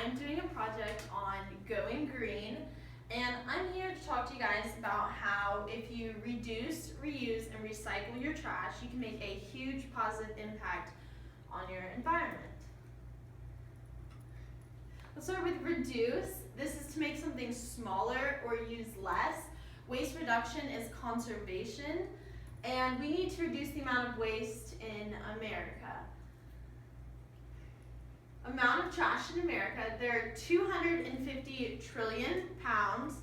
I'm doing a project on going green, and I'm here to talk to you guys about how if you reduce, reuse, and recycle your trash, you can make a huge positive impact on your environment. Let's start with reduce. This is to make something smaller or use less. Waste reduction is conservation, and we need to reduce the amount of waste in America. Amount of trash in America, there are 250 trillion pounds.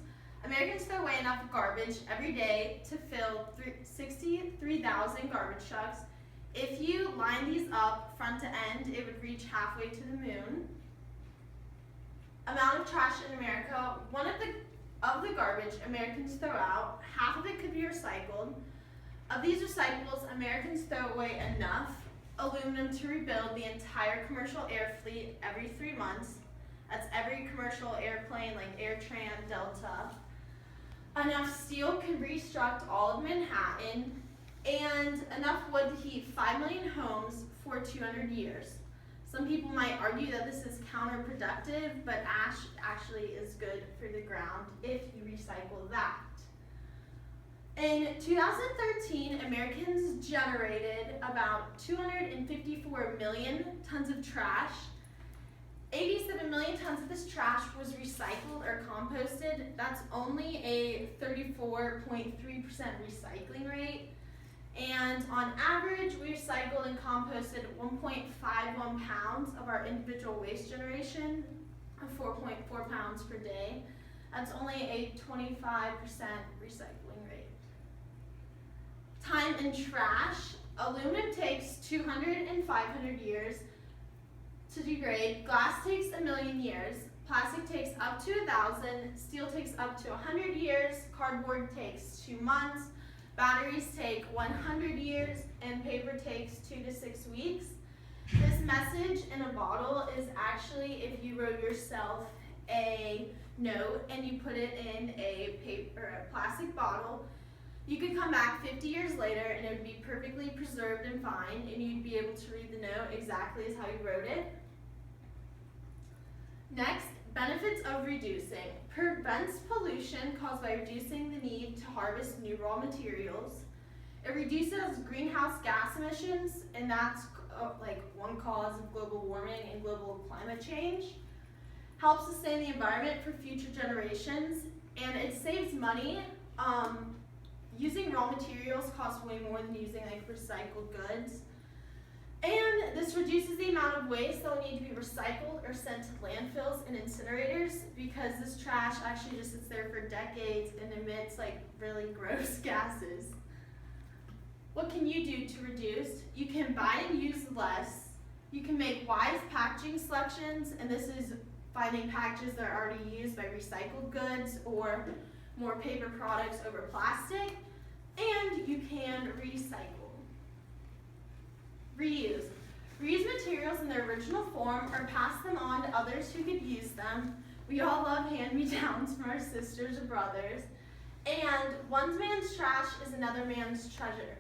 Americans throw away enough garbage every day to fill 63,000 garbage trucks. If you line these up front to end, it would reach halfway to the moon. Amount of trash in America, one of the garbage Americans throw out, half of it could be recycled. Of these recyclables, Americans throw away enough aluminum to rebuild the entire commercial air fleet every 3 months. That's every commercial airplane like AirTran, Delta. Enough steel can restruct all of Manhattan, and enough wood to heat 5 million homes for 200 years. Some people might argue that this is counterproductive, but ash actually is good for the ground if you recycle that. In 2013, Americans generated about 254 million tons of trash. 87 million tons of this trash was recycled or composted. That's only a 34.3% recycling rate. And on average, we recycled and composted 1.51 pounds of our individual waste generation, 4.4 pounds per day. That's only a 25% recycling rate. Time in trash. Aluminum takes 200 and 500 years to degrade. Glass takes 1,000,000 years. Plastic takes up to 1,000. Steel takes up to 100 years. Cardboard takes 2 months. Batteries take 100 years, and paper takes 2 to 6 weeks. This message in a bottle is actually if you wrote yourself a note and you put it in a plastic bottle. You could come back 50 years later and it would be perfectly preserved and fine, and you'd be able to read the note exactly as how you wrote it. Next, benefits of reducing. Prevents pollution caused by reducing the need to harvest new raw materials. It reduces greenhouse gas emissions, and that's like one cause of global warming and global climate change. Helps sustain the environment for future generations, and it saves money. Using raw materials costs way more than using like recycled goods. And this reduces the amount of waste that will need to be recycled or sent to landfills and incinerators, because this trash actually just sits there for decades and emits like really gross gases. What can you do to reduce? You can buy and use less. You can make wise packaging selections, and this is finding packages that are already used by recycled goods or more paper products over plastic. And you can recycle. Reuse. Reuse materials in their original form or pass them on to others who could use them. We all love hand-me-downs from our sisters or brothers. And one man's trash is another man's treasure.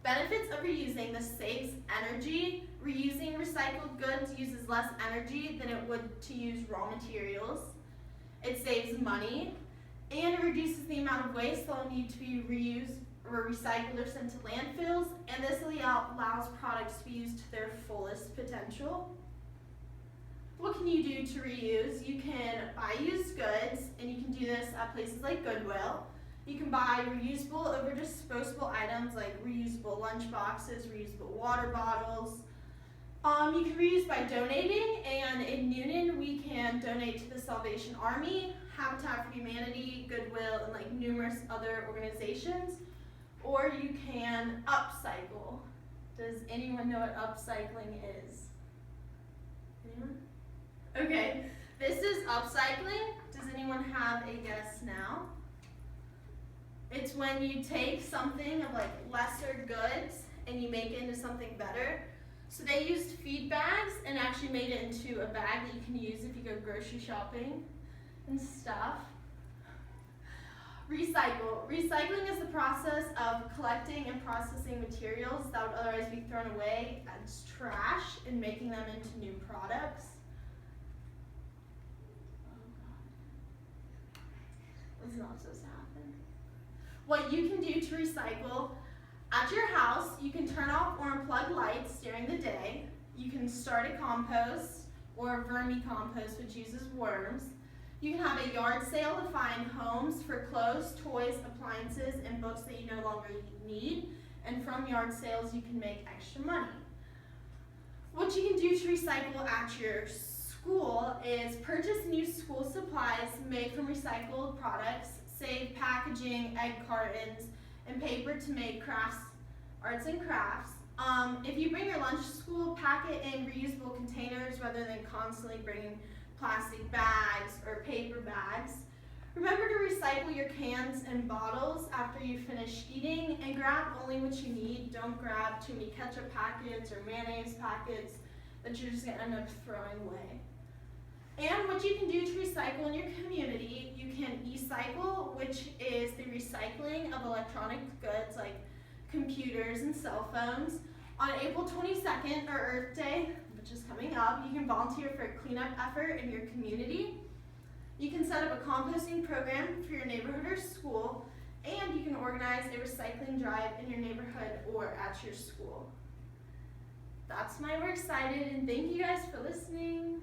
Benefits of reusing. This saves energy. Reusing recycled goods uses less energy than it would to use raw materials. It saves money. And it reduces the amount of waste that will need to be reused or recycled or sent to landfills, and this allows products to be used to their fullest potential. What can you do to reuse? You can buy used goods, and you can do this at places like Goodwill. You can buy reusable over disposable items like reusable lunch boxes, reusable water bottles. You can reuse by donating, and in Newnan we can donate to the Salvation Army, Habitat for Humanity, Goodwill, and like numerous other organizations. Or you can upcycle. Does anyone know what upcycling is? Anyone? Okay, this is upcycling. Does anyone have a guess now? It's when you take something of like lesser goods and you make it into something better. So they used feed bags and actually made it into a bag that you can use if you go grocery shopping and stuff. Recycle. Recycling is the process of collecting and processing materials that would otherwise be thrown away as trash and making them into new products. was not supposed to happen. What you can do to recycle at your house, you can turn off or unplug lights during the day. You can start a compost or a vermicompost, which uses worms. You can have a yard sale to find homes for clothes, toys, appliances, and books that you no longer need. And from yard sales, you can make extra money. What you can do to recycle at your school is purchase new school supplies made from recycled products, save packaging, egg cartons, and paper to make arts and crafts. If you bring your lunch to school, pack it in reusable containers rather than constantly bringing plastic bags or paper bags. Remember to recycle your cans and bottles after you finish eating, and grab only what you need. Don't grab too many ketchup packets or mayonnaise packets that you're just going to end up throwing away. And what you can do to recycle in your community, you can e-cycle, which is the recycling of electronic goods like computers and cell phones. On April 22nd, or Earth Day, which is coming up, you can volunteer for a cleanup effort in your community. You can set up a composting program for your neighborhood or school, and you can organize a recycling drive in your neighborhood or at your school. That's my We're Excited, and thank you guys for listening.